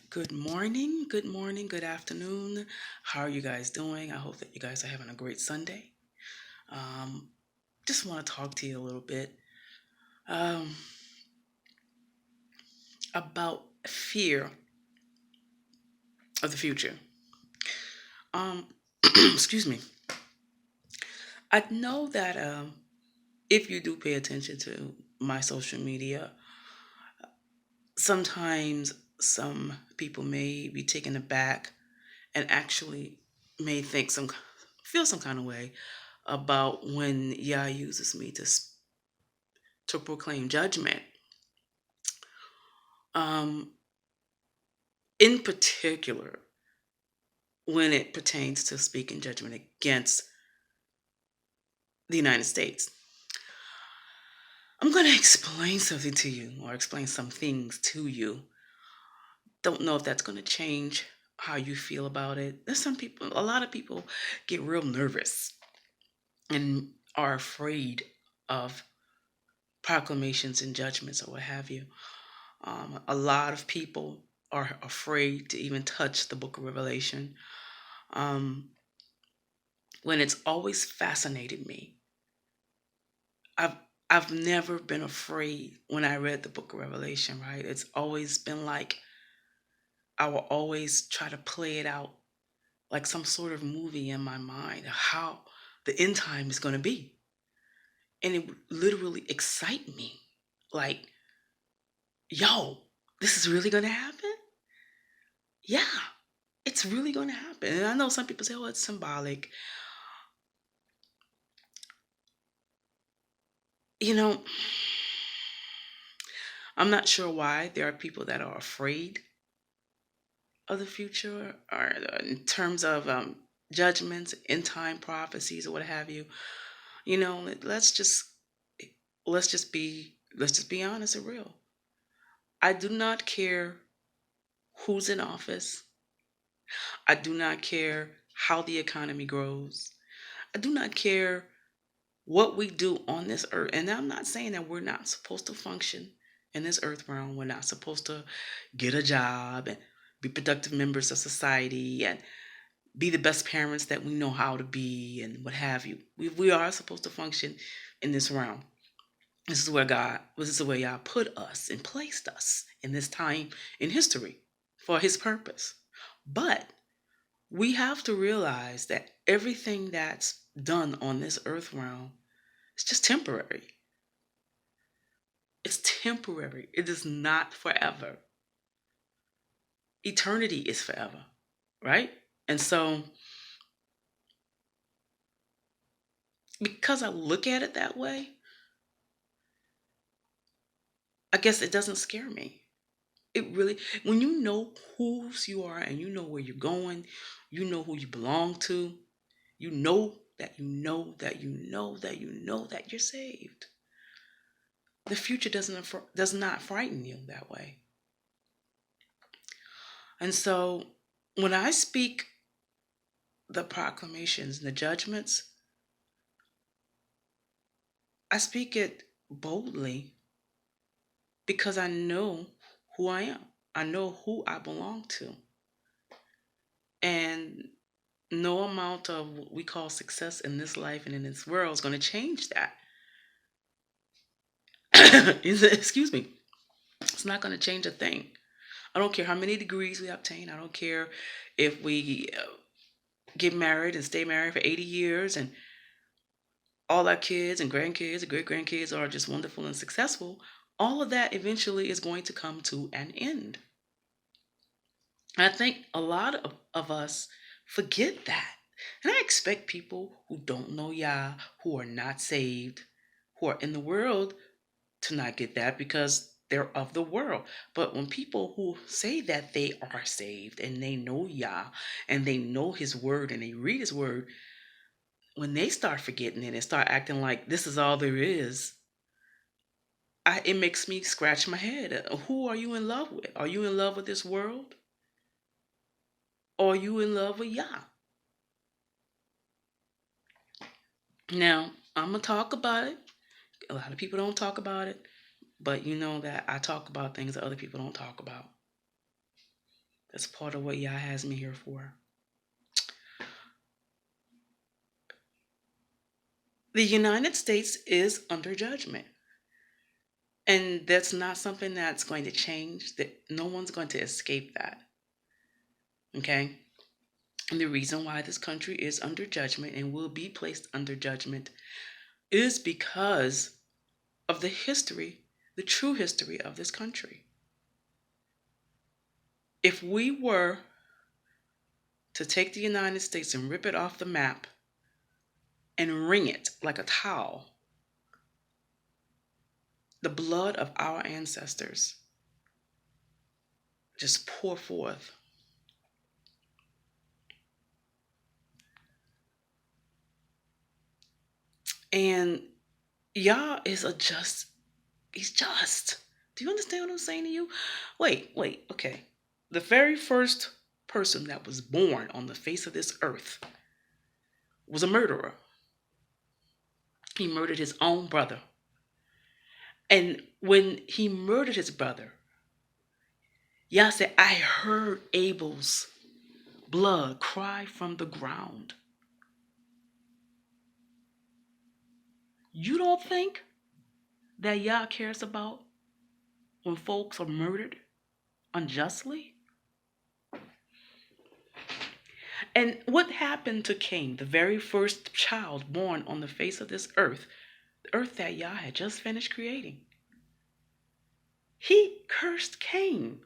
Good morning, good afternoon. How are you guys doing? I hope that you guys are having a great Sunday. Um, just want to talk to you a little bit um, about fear of the future. Um, excuse me. I know that if you do pay attention to my social media, sometimes some people may be taken aback and actually may feel some kind of way about when Yah uses me to proclaim judgment. Um, in particular, when it pertains to speaking judgment against the United States. I'm going to explain something to you or explain some things to you. Don't know if that's going to change how you feel about it. A lot of people get real nervous and are afraid of proclamations and judgments or what have you. A lot of people are afraid to even touch the book of Revelation. Um, when it's always fascinated me. I've I've never been afraid when I read the book of Revelation, right? It's always been like I will always try to play it out like some sort of movie in my mind, how the end time is going to be. And it would literally excite me. Like, yo, this is really going to happen? Yeah, it's really going to happen. And I know some people say, oh, it's symbolic. You know, I'm not sure why there are people that are afraid of the future or in terms of judgments, end time prophecies, or what have you. You know, let's just be honest and real. I do not care who's in office. I do not care how the economy grows. I do not care what we do on this earth. And I'm not saying that we're not supposed to function in this earth realm. We're not supposed to get a job and be productive members of society and be the best parents that we know how to be and what have you. We are supposed to function in this realm. This is where God put us and placed us in this time in history for his purpose. But we have to realize that everything that's done on this earth realm is just temporary. It's temporary. It is not forever. Eternity is forever, right? And so, because I look at it that way, I guess it doesn't scare me. It really, when you know whose you are and you know where you're going, you know who you belong to, you know that you know that you know that you know that you're saved. The future does not frighten you that way. And so when I speak the proclamations and the judgments, I speak it boldly because I know who I am. I know who I belong to. And no amount of what we call success in this life and in this world is going to change that. Excuse me. It's not going to change a thing. I don't care how many degrees we obtain. I don't care if we get married and stay married for 80 years and all our kids and grandkids and great grandkids are just wonderful and successful. All of that eventually is going to come to an end. And I think a lot of us forget that. And I expect people who don't know Yah, who are not saved, who are in the world to not get that because they're of the world. But when people who say that they are saved and they know Yah and they know His word and they read His word, when they start forgetting it and start acting like this is all there is, it makes me scratch my head. Who are you in love with? Are you in love with this world? Or are you in love with Yah? Now, I'm going to talk about it. A lot of people don't talk about it, but you know that I talk about things that other people don't talk about. That's part of what Yah has me here for. The United States is under judgment. And that's not something that's going to change. That no one's going to escape that. Okay? And the reason why this country is under judgment and will be placed under judgment is because of the history, the true history of this country. If we were to take the United States and rip it off the map and wring it like a towel, the blood of our ancestors just pour forth. And Yah is he's just. Do you understand what I'm saying to you? Wait, okay. The very first person that was born on the face of this earth was a murderer. He murdered his own brother. And when he murdered his brother, Yah said, I heard Abel's blood cry from the ground. You don't think that Yah cares about when folks are murdered unjustly? And what happened to Cain, the very first child born on the face of this earth, the earth that Yah had just finished creating? He cursed Cain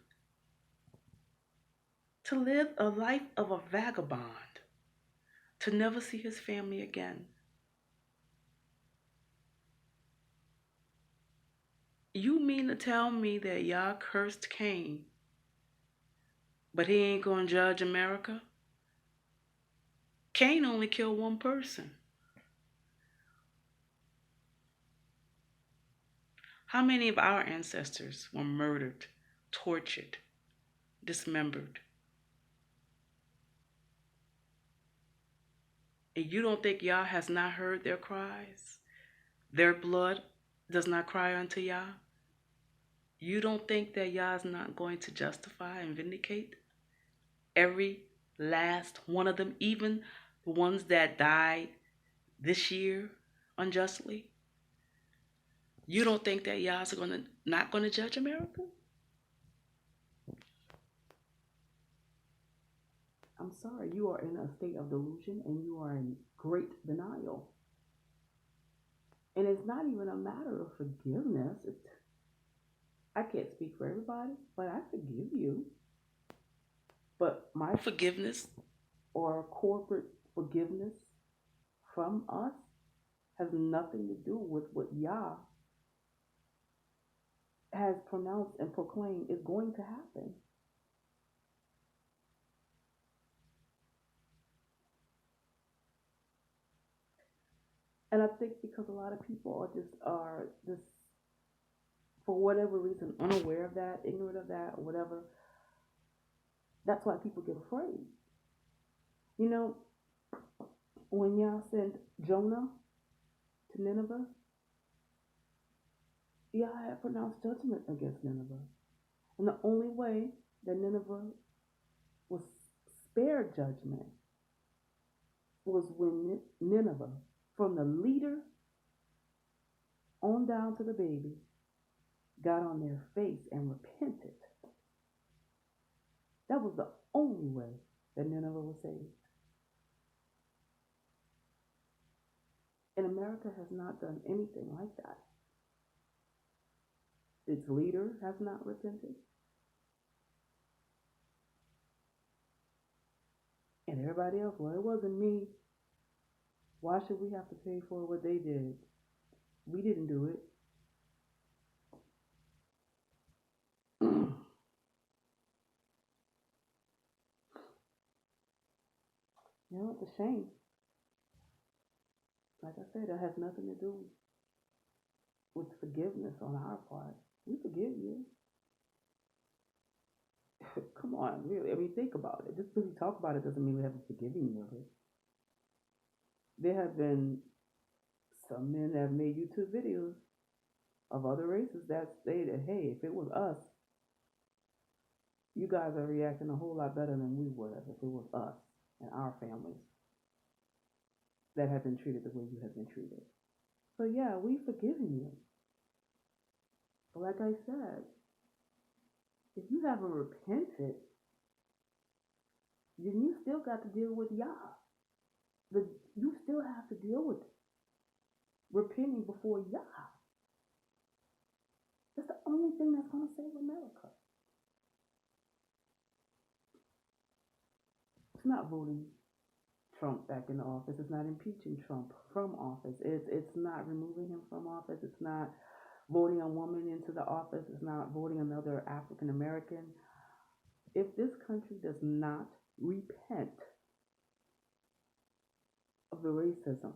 to live a life of a vagabond, to never see his family again. You mean to tell me that Yah cursed Cain, but he ain't gonna judge America? Cain only killed one person. How many of our ancestors were murdered, tortured, dismembered? And you don't think Yah has not heard their cries? Their blood does not cry unto Yah? You don't think that Yah is not going to justify and vindicate every last one of them, even the ones that died this year unjustly? You don't think that Yah is not going to judge America? I'm sorry, you are in a state of delusion and you are in great denial. And it's not even a matter of forgiveness. I can't speak for everybody, but I forgive you. But my forgiveness or corporate forgiveness from us has nothing to do with what Yah has pronounced and proclaimed is going to happen. And I think because a lot of people are just for whatever reason unaware of that, ignorant of that, or whatever, that's why people get afraid. You know, when Yah sent Jonah to Nineveh, Yah had pronounced judgment against Nineveh. And the only way that Nineveh was spared judgment was when Nineveh, from the leader on down to the baby, got on their face and repented. That was the only way that Nineveh was saved. And America has not done anything like that. Its leader has not repented. And everybody else, well, it wasn't me. Why should we have to pay for what they did? We didn't do it. You know, it's a shame. Like I said, it has nothing to do with forgiveness on our part. We forgive you. Come on, really. I mean, think about it. Just because we talk about it doesn't mean we haven't forgiven you of it. There have been some men that have made YouTube videos of other races that stated, hey, if it was us, You guys are reacting a whole lot better than we would have if it was us and our families that have been treated the way you have been treated. So yeah, we've forgiven you. But like I said, if you haven't repented, then you still got to deal with Yah. You still have to deal with repenting before Yah. That's the only thing that's going to save America. It's not voting Trump back in office. It's not impeaching Trump from office. It's not removing him from office. It's not voting a woman into the office. It's not voting another African American. If this country does not repent of the racism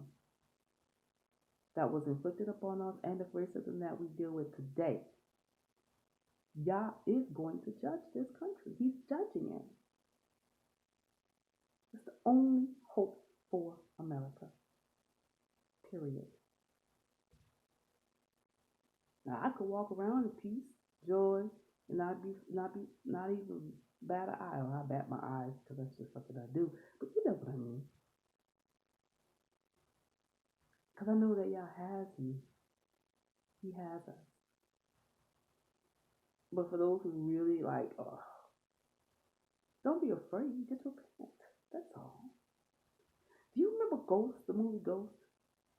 that was inflicted upon us and the racism that we deal with today, Yah is going to judge this country. He's judging it. It's the only hope for America. Period. Now I could walk around in peace, joy, and not even bat an eye. Or I bat my eyes because that's just something I do. But you know what I mean. Because I know that Yah has me. He has us. But for those who really like, oh, don't be afraid. Just repent. That's all. Do you remember Ghost, the movie Ghost?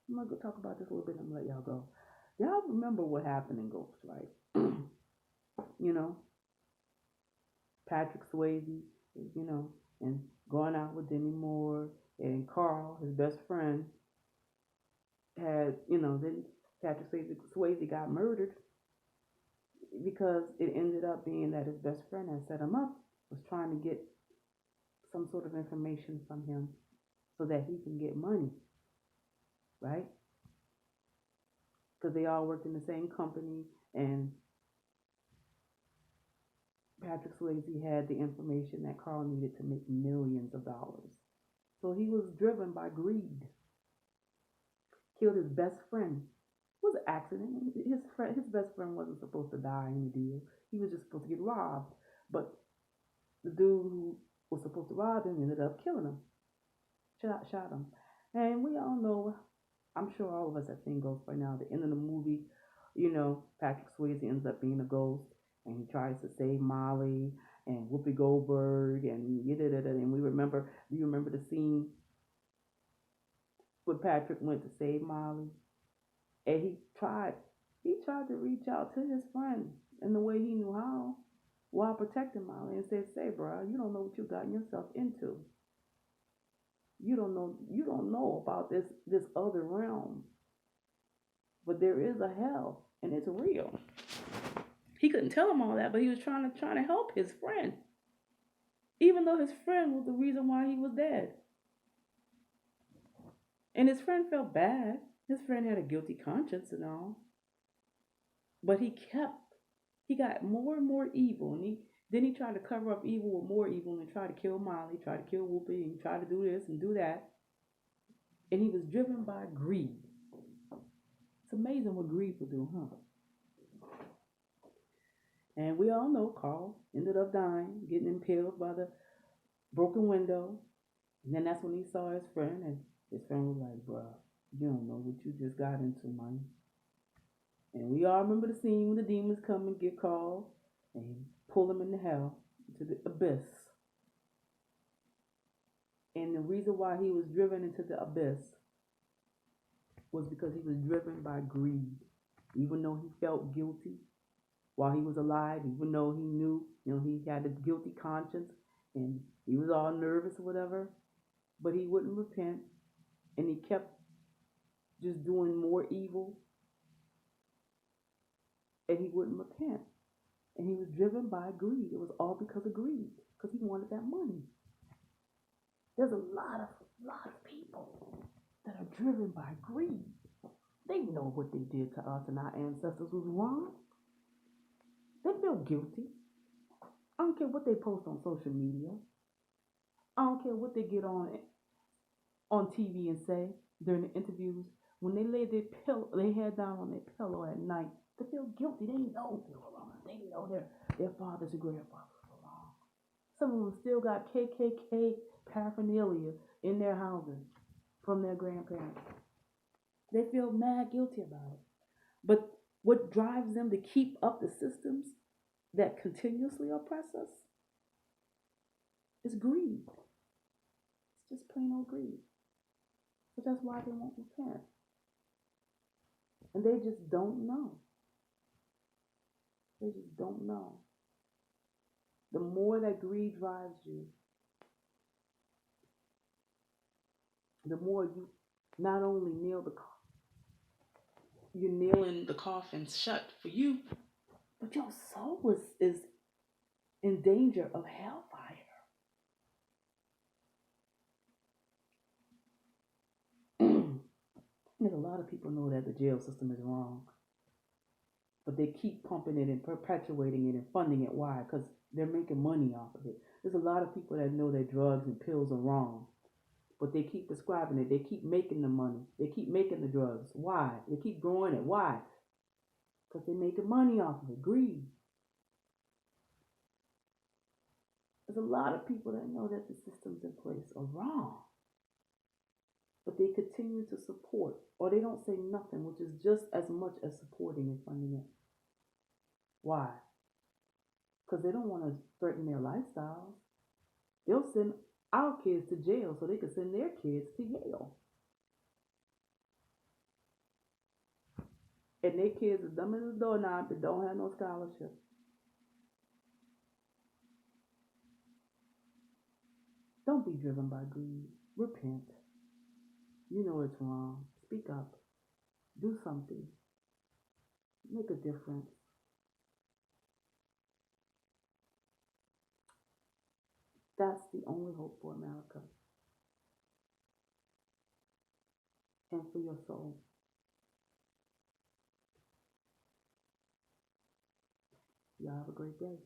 I'm gonna go talk about this a little bit. I'm gonna let y'all go. Y'all remember what happened in Ghost, right? You know, Patrick Swayze, you know, and going out with Demi Moore and Carl, his best friend, had, then Patrick Swayze got murdered because it ended up being that his best friend had set him up, was trying to get some sort of information from him so that he can get money, right? Because they all worked in the same company, and Patrick Swayze had the information that Carl needed to make millions of dollars. So he was driven by greed. Killed his best friend. It was an accident. His best friend wasn't supposed to die in the deal. He was just supposed to get robbed. But the dude who was supposed to rob him ended up killing him. Shot him. And we all know, I'm sure all of us have seen Ghost by now. The end of the movie, Patrick Swayze ends up being a ghost, and he tries to save Molly and Whoopi Goldberg, and and we remember. Do you remember the scene when Patrick went to save Molly, and he tried to reach out to his friend in the way he knew how, while protecting Molly, and said, "Say, bro, you don't know what you got yourself into. You don't know about this other realm, but there is a hell, and it's real." He couldn't tell him all that, but he was trying to help his friend, even though his friend was the reason why he was dead. And his friend felt bad. His friend had a guilty conscience and all, but he got more and more evil, and he tried to cover up evil with more evil, and tried to kill Molly, tried to kill Whoopi, and tried to do this and do that, and he was driven by greed. It's amazing what greed will do, huh? And we all know Carl ended up dying, getting impaled by the broken window. And then that's when he saw his friend, and his friend was like, "Bruh, you don't know what you just got into, man." And we all remember the scene when the demons come and get Carl and pull him into hell, into the abyss. And the reason why he was driven into the abyss was because he was driven by greed. Even though he felt guilty while he was alive, even though he knew, he had a guilty conscience and he was all nervous or whatever, but he wouldn't repent, and he kept just doing more evil, and he wouldn't repent. And he was driven by greed. It was all because of greed, because he wanted that money. There's a lot of people that are driven by greed. They know what they did to us and our ancestors was wrong. They feel guilty. I don't care what they post on social media. I don't care what they get on TV and say during the interviews. When they lay their head down on their pillow at night, they feel guilty. They know they were wrong. They know their fathers and grandfathers were wrong. Some of them still got KKK paraphernalia in their houses from their grandparents. They feel mad guilty about it. But what drives them to keep up the systems that continuously oppress us is greed. It's just plain old greed. So that's why they won't repent. And they just don't know. They just don't know. The more that greed drives you, the more you not only you're nailing the coffin shut for you, but your soul is in danger of hellfire. There's a lot of people know that the jail system is wrong, but they keep pumping it and perpetuating it and funding it. Why? Because they're making money off of it. There's a lot of people that know that drugs and pills are wrong, but they keep prescribing it. They keep making the money. They keep making the drugs. Why? They keep growing it. Why? Because they're making money off of it. Greed. There's a lot of people that know that the systems in place are wrong, but they continue to support, or they don't say nothing, which is just as much as supporting and funding it. Why? Because they don't want to threaten their lifestyles. They'll send our kids to jail so they can send their kids to Yale. And their kids are dumb as a doorknob that don't have no scholarship. Don't be driven by greed. Repent. You know it's wrong. Speak up. Do something. Make a difference. That's the only hope for America and for your soul. Y'all have a great day.